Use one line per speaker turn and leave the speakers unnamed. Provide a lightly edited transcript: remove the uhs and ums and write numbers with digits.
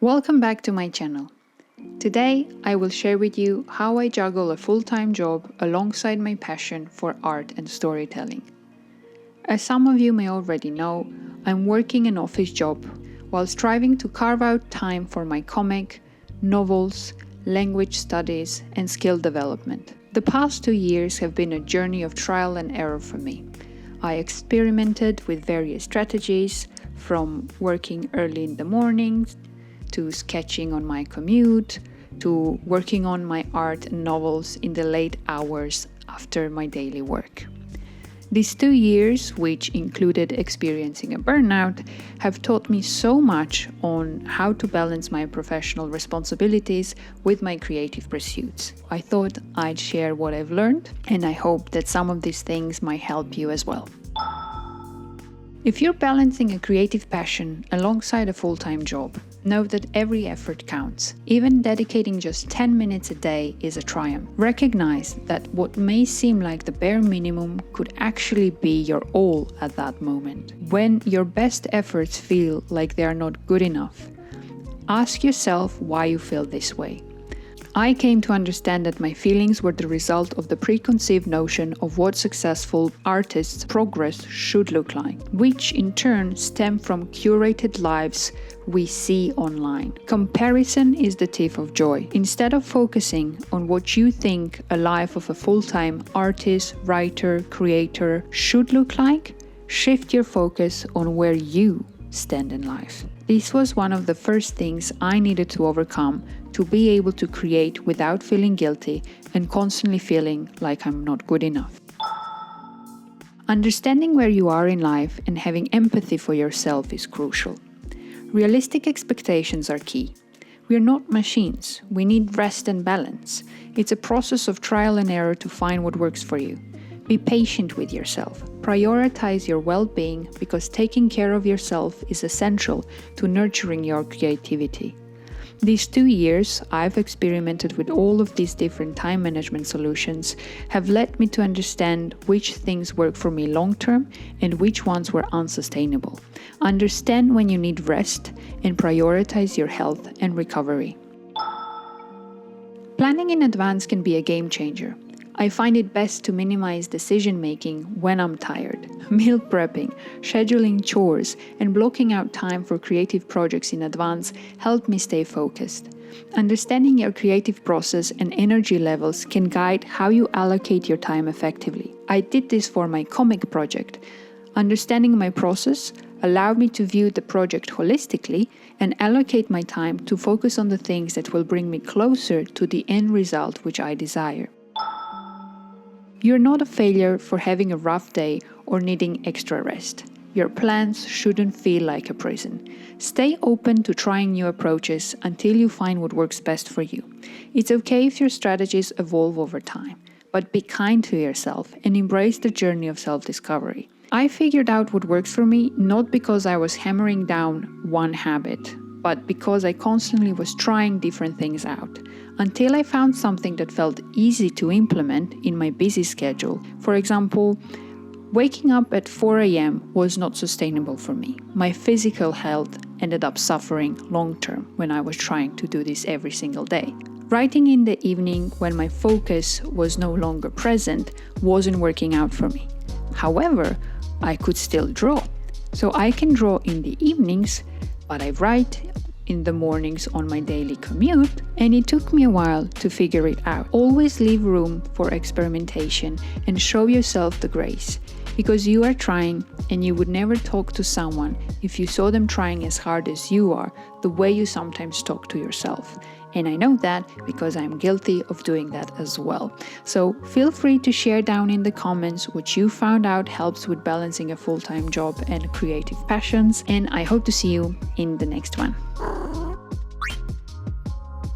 Welcome back to my channel. Today I will share with you how I juggle a full-time job alongside my passion for art and storytelling. As some of you may already know, I'm working an office job while striving to carve out time for my comic, novels, language studies, and skill development. The past 2 years have been a journey of trial and error for me. I experimented with various strategies, from working early in the mornings, to sketching on my commute, to working on my art and novels in the late hours after my daily work. These 2 years, which included experiencing a burnout, have taught me so much on how to balance my professional responsibilities with my creative pursuits. I thought I'd share what I've learned, and I hope that some of these things might help you as well. If you're balancing a creative passion alongside a full-time job, know that every effort counts. Even dedicating just 10 minutes a day is a triumph. Recognize that what may seem like the bare minimum could actually be your all at that moment. When your best efforts feel like they are not good enough, ask yourself why you feel this way. I came to understand that my feelings were the result of the preconceived notion of what successful artists' progress should look like, which in turn stem from curated lives we see online. Comparison is the thief of joy. Instead of focusing on what you think a life of a full-time artist, writer, creator should look like, shift your focus on where you stand in life. This was one of the first things I needed to overcome to be able to create without feeling guilty and constantly feeling like I'm not good enough. Understanding where you are in life and having empathy for yourself is crucial. Realistic expectations are key. We are not machines. We need rest and balance. It's a process of trial and error to find what works for you. Be patient with yourself. Prioritize your well-being because taking care of yourself is essential to nurturing your creativity. These 2 years, I've experimented with all of these different time management solutions have led me to understand which things work for me long-term and which ones were unsustainable. Understand when you need rest and prioritize your health and recovery. Planning in advance can be a game changer. I find it best to minimize decision-making when I'm tired. Meal prepping, scheduling chores, and blocking out time for creative projects in advance help me stay focused. Understanding your creative process and energy levels can guide how you allocate your time effectively. I did this for my comic project. Understanding my process allowed me to view the project holistically and allocate my time to focus on the things that will bring me closer to the end result which I desire. You're not a failure for having a rough day or needing extra rest. Your plans shouldn't feel like a prison. Stay open to trying new approaches until you find what works best for you. It's okay if your strategies evolve over time, but be kind to yourself and embrace the journey of self-discovery. I figured out what works for me not because I was hammering down one habit, but because I constantly was trying different things out, until I found something that felt easy to implement in my busy schedule. For example, waking up at 4 a.m. was not sustainable for me. My physical health ended up suffering long-term when I was trying to do this every single day. Writing in the evening when my focus was no longer present wasn't working out for me. However, I could still draw. So I can draw in the evenings, but I write in the mornings on my daily commute, and it took me a while to figure it out. Always leave room for experimentation and show yourself the grace, because you are trying, and you would never talk to someone if you saw them trying as hard as you are, the way you sometimes talk to yourself. And I know that because I'm guilty of doing that as well. So feel free to share down in the comments what you found out helps with balancing a full-time job and creative passions. And I hope to see you in the next one.